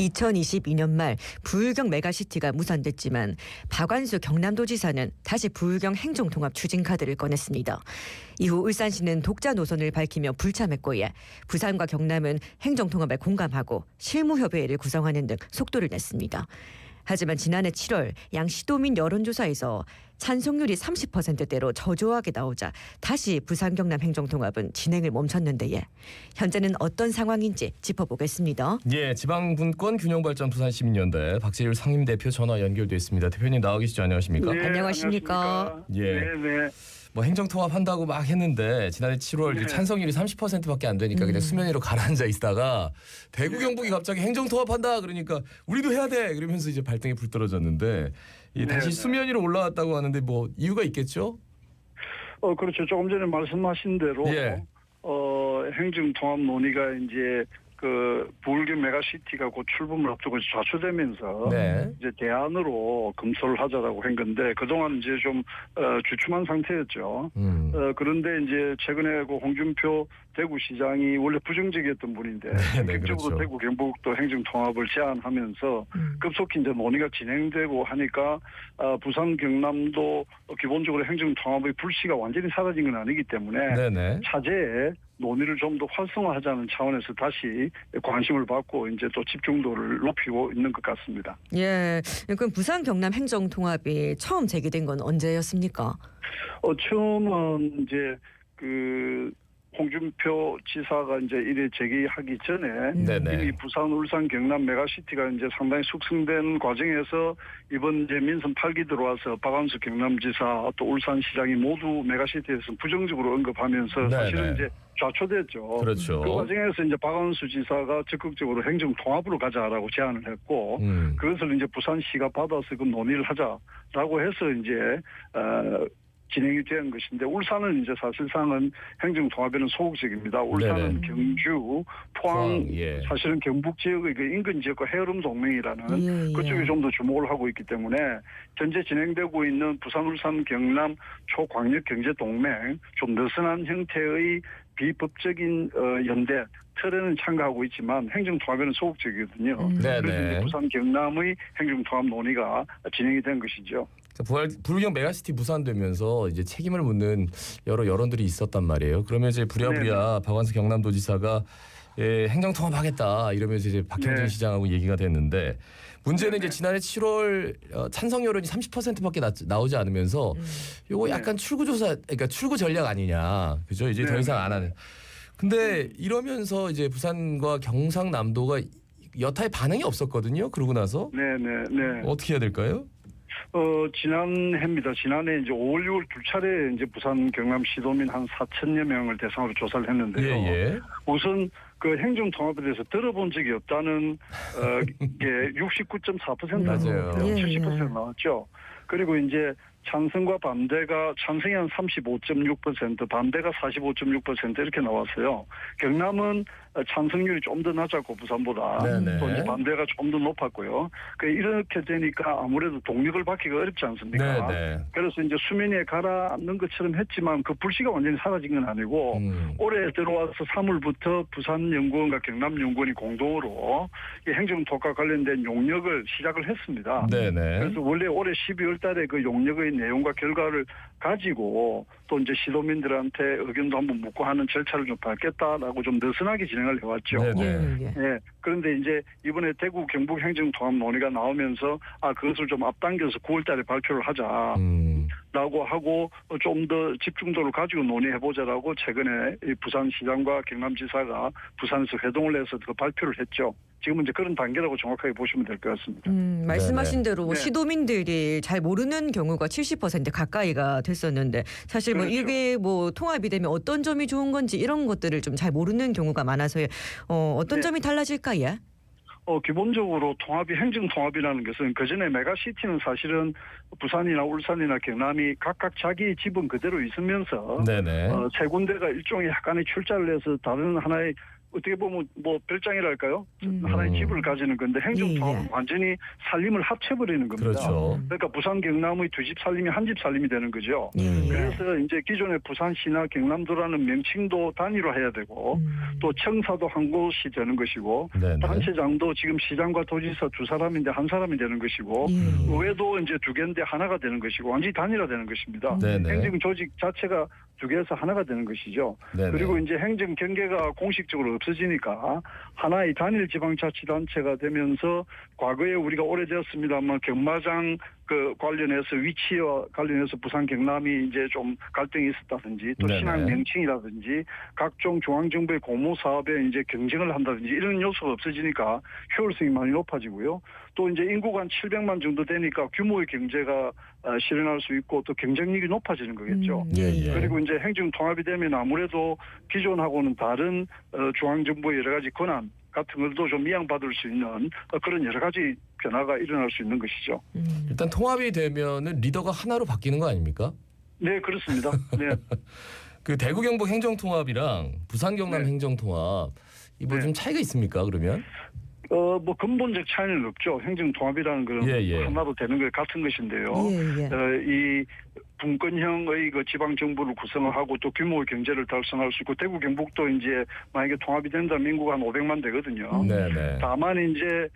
2022년 말 부울경 메가시티가 무산됐지만 박완수 경남도지사는 다시 부울경 행정통합 추진 카드를 꺼냈습니다. 이후 울산시는 독자 노선을 밝히며 불참했고 부산과 경남은 행정통합에 공감하고 실무협의회를 구성하는 등 속도를 냈습니다. 하지만 지난해 7월 양 시도민 여론조사에서 찬성률이 30%대로 저조하게 나오자 다시 부산 경남 행정통합은 진행을 멈췄는데 현재는 어떤 상황인지 짚어보겠습니다. 예, 지방분권균형발전 부산시민연대 박재율 상임대표 전화 연결돼 있습니다. 대표님 나와 계시죠? 안녕하십니까? 네, 안녕하십니까? 예. 네. 뭐 행정통합한다고 막 했는데 지난해 7월 네. 찬성률이 30%밖에 안 되니까 그냥 수면 위로 가라앉아 있다가 대구 경북이 갑자기 행정통합한다 그러니까 우리도 해야 돼 그러면서 이제 발등에 불 떨어졌는데 다시 수면 위로 올라왔다고 하는데 뭐 이유가 있겠죠? 그렇죠. 조금 전에 말씀하신 대로 예. 행정통합 논의가 이제 그 부울경 메가시티가 곧 출범을 앞두고 좌초되면서 네. 이제 대안으로 검토를 하자라고 한 건데 그동안 이제 좀 주춤한 상태였죠. 그런데 이제 최근에 그 홍준표 대구시장이 원래 부정적이었던 분인데 네, 적극적으로 그렇죠. 대구 경북도 행정통합을 제안하면서 급속히 이제 논의가 진행되고 하니까 부산 경남도 기본적으로 행정통합의 불씨가 완전히 사라진 건 아니기 때문에 네네. 차제에 논의를 좀 더 활성화하자는 차원에서 다시 관심을 받고 이제 또 집중도를 높이고 있는 것 같습니다. 예, 그럼 부산 경남 행정통합이 처음 제기된 건 언제였습니까? 처음은 이제 그 홍준표 지사가 이제 이래 제기하기 전에 네네. 이미 부산, 울산, 경남 메가시티가 이제 상당히 숙성된 과정에서 이번 이제 민선 8기 들어와서 박완수 경남지사 또 울산시장이 모두 메가시티에서 부정적으로 언급하면서 사실은 네네. 이제 좌초됐죠. 그렇죠. 그 과정에서 이제 박완수 지사가 적극적으로 행정 통합으로 가자라고 제안을 했고 그것을 이제 부산시가 받아서 그 논의를 하자라고 해서 이제 진행이 된 것인데 울산은 이제 사실상은 행정통합에는 소극적입니다. 울산은 네네. 경주, 포항, 예. 사실은 경북 지역의 그 인근 지역과 해름 동맹이라는 예. 그쪽에 좀 더 주목을 하고 있기 때문에 현재 진행되고 있는 부산, 울산, 경남 초광역 경제 동맹 좀 느슨한 형태의 비법적인 연대 틀에는 참가하고 있지만 행정통합에는 소극적이거든요. 네네. 그래서 이제 부산 경남의 행정통합 논의가 진행이 된 것이죠. 부울경 메가시티 무산되면서 이제 책임을 묻는 여러 여론들이 있었단 말이에요. 그러면 이제 부랴부랴 박완수 경남도지사가 행정통합하겠다 이러면서 이제 박형진 네. 시장하고 얘기가 됐는데 문제는 네네. 이제 지난해 7월 찬성 여론이 30%밖에 나오지 않으면서 요거 약간 출구조사, 그러니까 출구 전략 아니냐, 그죠? 이제 더 이상 안 하는. 근데 이러면서 이제 부산과 경상남도가 여타의 반응이 없었거든요. 그러고 나서 네네네. 어떻게 해야 될까요? 지난해입니다. 지난해 이제 5월, 6월 두 차례 이제 부산, 경남 시도민 한 4천여 명을 대상으로 조사를 했는데요. 예. 우선 그 행정통합에 대해서 들어본 적이 없다는 게 69.4%로 맞아요. 70% 나왔죠. 그리고 이제 찬성과 반대가 찬성이 한 35.6%, 반대가 45.6% 이렇게 나왔어요. 경남은 찬성률이 좀 더 낮았고 부산보다 네네. 또 이제 반대가 좀 더 높았고요. 이렇게 되니까 아무래도 동력을 받기가 어렵지 않습니까? 네네. 그래서 이제 수면 위에 가라앉는 것처럼 했지만 그 불씨가 완전히 사라진 건 아니고 올해 들어와서 3월부터 부산연구원과 경남연구원이 공동으로 이 행정통합과 관련된 용역을 시작을 했습니다. 네네. 그래서 원래 올해 12월 달에 그 용역의 내용과 결과를 가지고 또 이제 시도민들한테 의견도 한번 묻고 하는 절차를 좀 밟겠다라고 좀 느슨하게 진행을 해왔죠. 네네. 예. 그런데 이제 이번에 대구 경북 행정통합 논의가 나오면서 그것을 좀 앞당겨서 9월 달에 발표를 하자라고 하고 좀 더 집중도를 가지고 논의해보자라고 최근에 이 부산시장과 경남지사가 부산에서 회동을 해서 그 발표를 했죠. 지금은 이제 그런 단계라고 정확하게 보시면 될 것 같습니다. 말씀하신 대로 네. 시도민들이 잘 모르는 경우가 70% 가까이가 됐었는데 사실 뭐 그렇죠. 이게 뭐 통합이 되면 어떤 점이 좋은 건지 이런 것들을 좀 잘 모르는 경우가 많아서요. 어떤 네. 점이 달라질까 예? 기본적으로 통합이 행정통합이라는 것은 그전에 메가시티는 사실은 부산이나 울산이나 경남이 각각 자기 지분 그대로 있으면서 네네. 세 군데가 일종의 약간의 출자를 해서 다른 하나의 어떻게 보면 뭐 별장이랄까요? 하나의 집을 가지는 건데 행정통합은 완전히 살림을 합쳐버리는 겁니다. 그렇죠. 그러니까 부산 경남의 두 집 살림이 한 집 살림이 되는 거죠. 예. 그래서 이제 기존의 부산시나 경남도라는 명칭도 단일화해야 되고 또 청사도 한 곳이 되는 것이고 네네. 단체장도 지금 시장과 도지사 두 사람인데 한 사람이 되는 것이고 의회도 이제 두 개인데 하나가 되는 것이고 완전히 단일화되는 것입니다. 네네. 행정 조직 자체가 두 개에서 하나가 되는 것이죠. 네네. 그리고 이제 행정 경계가 공식적으로 없어지니까 하나의 단일 지방자치단체가 되면서 과거에 우리가 오래되었습니다만 경마장 그 관련해서 위치와 관련해서 부산 경남이 이제 좀 갈등이 있었다든지 또 네네. 신앙 명칭이라든지 각종 중앙정부의 공모 사업에 이제 경쟁을 한다든지 이런 요소가 없어지니까 효율성이 많이 높아지고요. 또 이제 인구가 한 700만 정도 되니까 규모의 경제가 실현할 수 있고 또 경쟁력이 높아지는 거겠죠. 예. 그리고 이제 행정 통합이 되면 아무래도 기존하고는 다른 중앙정부의 여러 가지 권한 같은 것도 좀 이양받을 수 있는 그런 여러 가지 변화가 일어날 수 있는 것이죠. 일단 통합이 되면은 리더가 하나로 바뀌는 거 아닙니까? 네, 그렇습니다. 네. 그 대구 경북 행정 통합이랑 부산 경남 네. 행정 통합 이뭐 네. 좀 차이가 있습니까? 그러면? 뭐 근본적 차이는 없죠. 행정 통합이라는 건 예. 하나도 되는 것 같은 것인데요. 이 분권형의 그 지방 정부를 구성하고 또 규모의 경제를 달성할 수 있고 대구 경북도 이제 만약에 통합이 된다면 인구가 한 500만 되거든요. 네네. 다만 이제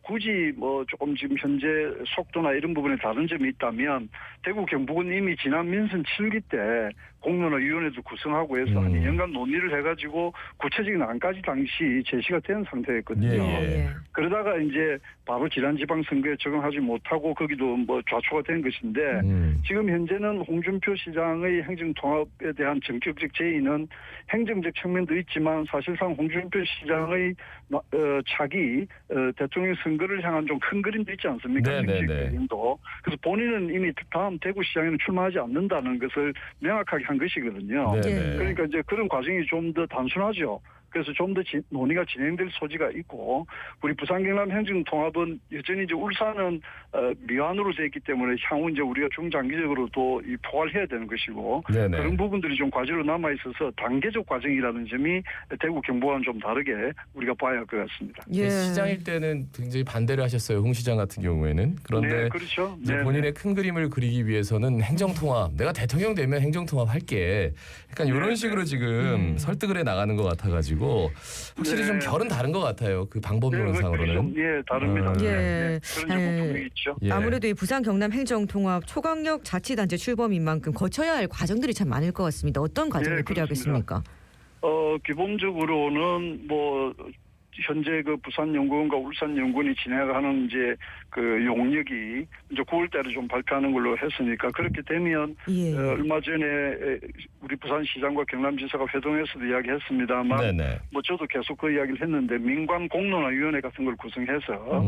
굳이 뭐 조금 지금 현재 속도나 이런 부분에 다른 점이 있다면 대구 경북은 이미 지난 민선 7기 때 공론화위원회도 구성하고 해서 한 2년간 논의를 해가지고 구체적인 안까지 당시 제시가 된 상태였거든요. 예. 그러다가 이제 바로 지난 지방선거에 적용하지 못하고 거기도 뭐 좌초가 된 것인데 지금 현재는 홍준표 시장의 행정통합에 대한 전격적 제의는 행정적 측면도 있지만 사실상 홍준표 시장의 차기 대통령 선거를 향한 좀 큰 그림도 있지 않습니까? 정치적 그림도. 그래서 본인은 이미 다음 대구시장에는 출마하지 않는다는 것을 명확하게 한 것이거든요. 네네. 그러니까 이제 그런 과정이 좀 더 단순하죠. 그래서 좀 더 논의가 진행될 소지가 있고 우리 부산 경남 행정 통합은 여전히 이제 울산은 미완으로 되어 있기 때문에 향후 이제 우리가 중장기적으로도 이 포괄해야 되는 것이고 네네. 그런 부분들이 좀 과제로 남아 있어서 단계적 과정이라는 점이 대구 경북과는 좀 다르게 우리가 봐야 할 것 같습니다. 예. 시장일 때는 굉장히 반대를 하셨어요. 홍 시장 같은 경우에는. 그런데 네, 그렇죠. 이제 본인의 큰 그림을 그리기 위해서는 행정통합, 내가 대통령 되면 행정통합 할게. 약간 이런 식으로 지금 설득을 해 나가는 것 같아가지고 확실히 좀 결은 다른 것 같아요. 그 방법론상으로는. 예, 다릅니다. 예. 그런 부분이 있죠. 예. 아무래도 이 부산 경남 행정통합 초강력 자치단체 출범인 만큼 거쳐야 할 과정들이 참 많을 것 같습니다. 어떤 과정이 예, 필요하겠습니까? 기본적으로는 뭐 현재 그 부산연구원과 울산연구원이 진행하는 이제 그 용역이 이제 9월달에 좀 발표하는 걸로 했으니까 그렇게 되면 얼마 전에 우리 부산시장과 경남지사가 회동에서도 이야기했습니다만 네네. 뭐 저도 계속 그 이야기를 했는데 민관 공론화위원회 같은 걸 구성해서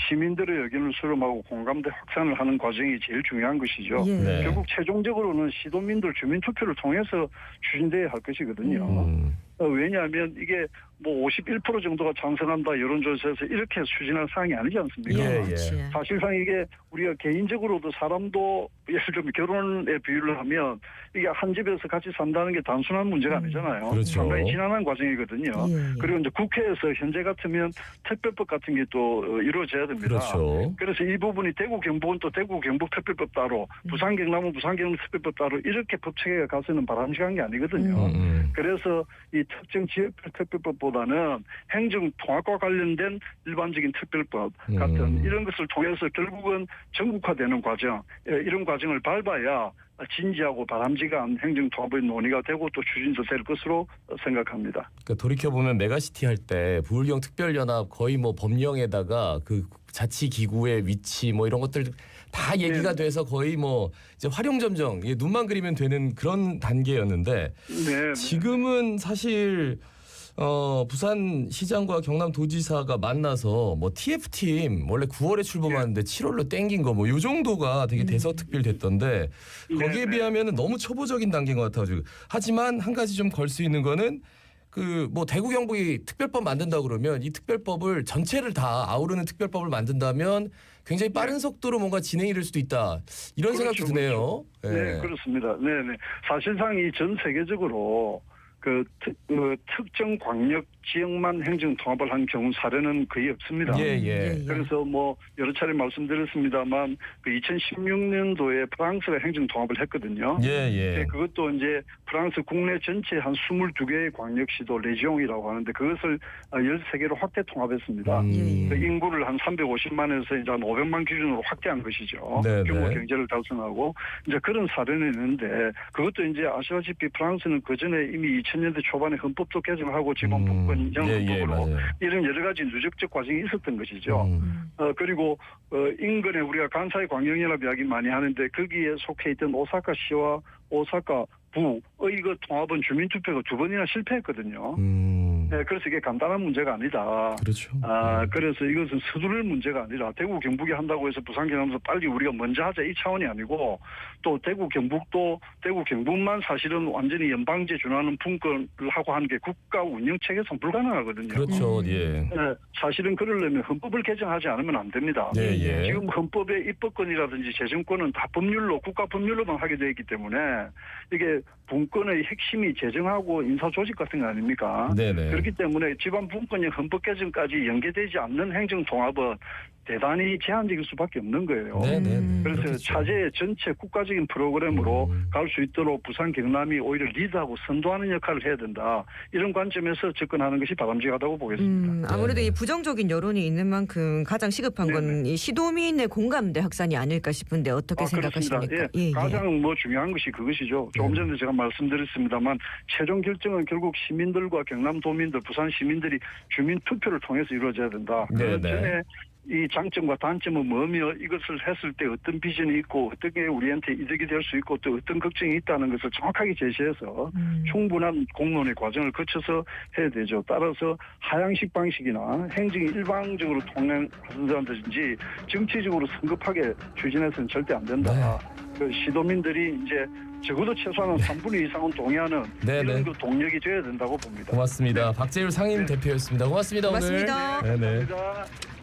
시민들의 의견을 수렴하고 공감대 확산을 하는 과정이 제일 중요한 것이죠. 네. 결국 최종적으로는 시도민들 주민투표를 통해서 추진돼야 할 것이거든요. 왜냐하면 이게 뭐 51% 정도가 찬성한다 여론조사에서 이렇게 추진할 사항이 아니지 않습니까? 예. 사실상 이게 우리가 개인적으로도 사람도 예를 들면 결혼의 비유를 하면 이게 한 집에서 같이 산다는 게 단순한 문제가 아니잖아요. 그렇죠. 상당히 지난한 과정이거든요. 그리고 이제 국회에서 현재 같으면 특별법 같은 게 또 이루어져야 됩니다. 그렇죠. 그래서 이 부분이 대구 경북은 또 대구 경북 특별법 따로 부산 경남은 부산 경남 특별법 따로 이렇게 법 체계가 가서는 바람직한 게 아니거든요. 그래서 이 특정 지역별 특별법보다는 행정 통합과 관련된 일반적인 특별법 같은 이런 것을 통해서 결국은 전국화되는 과정 이런 과정을 밟아야 진지하고 바람직한 행정 통합의 논의가 되고 또 추진도 될 것으로 생각합니다. 그러니까 돌이켜 보면 메가시티 할 때 부울경 특별연합 거의 뭐 법령에다가 그 자치 기구의 위치 뭐 이런 것들 다 얘기가 돼서 거의 뭐 이제 활용점정 눈만 그리면 되는 그런 단계였는데 지금은 사실 부산 시장과 경남 도지사가 만나서 뭐 TF팀 원래 9월에 출범하는데 7월로 땡긴 거 뭐 요 정도가 되게 대서특필 됐던데 거기에 비하면은 너무 초보적인 단계인 것 같아가지고 하지만 한 가지 좀 걸 수 있는 거는 그 뭐 대구 경북이 특별법 만든다 그러면 이 특별법을 전체를 다 아우르는 특별법을 만든다면 굉장히 빠른 속도로 뭔가 진행이 될 수도 있다 이런 생각도 드네요. 네, 그렇습니다. 네. 사실상 이 전 세계적으로 특정 광역 지역만 행정 통합을 한 경우 사례는 거의 없습니다. 예. 그래서 뭐 여러 차례 말씀드렸습니다만 그 2016년도에 프랑스가 행정 통합을 했거든요. 예. 그것도 이제 프랑스 국내 전체 한 22개의 광역시도 레지옹이라고 하는데 그것을 13개로 확대 통합했습니다. 그 인구를 한 350만에서 이제 한 500만 기준으로 확대한 것이죠. 네네. 규모 경제를 달성하고 이제 그런 사례는 있는데 그것도 이제 아시다시피 프랑스는 그 전에 이미 2000년대 초반에 헌법도 개정하고 지방 분권 인정헌법으로 이런 여러 가지 누적적 과정이 있었던 것이죠. 그리고 인근에 우리가 간사이 광역연합 이야기 많이 하는데 거기에 속해 있던 오사카시와 오사카 부의 그 통합은 주민투표가 2번이나 실패했거든요. 네, 그래서 이게 간단한 문제가 아니다. 그렇죠. 그래서 이것은 서두를 문제가 아니라 대구 경북이 한다고 해서 부산 경남도 빨리 우리가 먼저 하자 이 차원이 아니고 또 대구 경북도 대구 경북만 사실은 완전히 연방제 준하는 분권을 하고 하는 게 국가 운영 체계상 불가능하거든요. 그렇죠. 예. 네, 사실은 그러려면 헌법을 개정하지 않으면 안 됩니다. 예. 지금 헌법의 입법권이라든지 재정권은 다 법률로 국가 법률로만 하게 되어 있기 때문에 이게 분권의 핵심이 재정하고 인사조직 같은 거 아닙니까? 네네. 그렇기 때문에 지방 분권이 헌법 개정까지 연계되지 않는 행정 통합은 대단히 제한적일 수밖에 없는 거예요. 네네. 그래서 그렇겠죠. 차제의 전체 국가적인 프로그램으로 갈 수 있도록 부산 경남이 오히려 리드하고 선도하는 역할을 해야 된다. 이런 관점에서 접근하는 것이 바람직하다고 보겠습니다. 아무래도 이 부정적인 여론이 있는 만큼 가장 시급한 건 이 시도민의 공감대 확산이 아닐까 싶은데 어떻게 생각하십니까? 예. 가장 뭐 중요한 것이 그것이죠. 조금 전에 제가 말씀드렸습니다만 최종 결정은 결국 시민들과 경남도민들, 부산 시민들이 주민 투표를 통해서 이루어져야 된다. 그 전에 이 장점과 단점은 뭐며 이것을 했을 때 어떤 비전이 있고 어떤 게 우리한테 이득이 될 수 있고 또 어떤 걱정이 있다는 것을 정확하게 제시해서 충분한 공론의 과정을 거쳐서 해야 되죠. 따라서 하향식 방식이나 행정이 일방적으로 통행한다든지 정치적으로 성급하게 추진해서는 절대 안 된다. 그 시도민들이 이제 적어도 최소한 3분의 2 이상은 동의하는 이런 그 동력이 돼야 된다고 봅니다. 고맙습니다. 박재율 상임 대표였습니다. 고맙습니다. 고맙습니다. 오늘. 고맙습니다.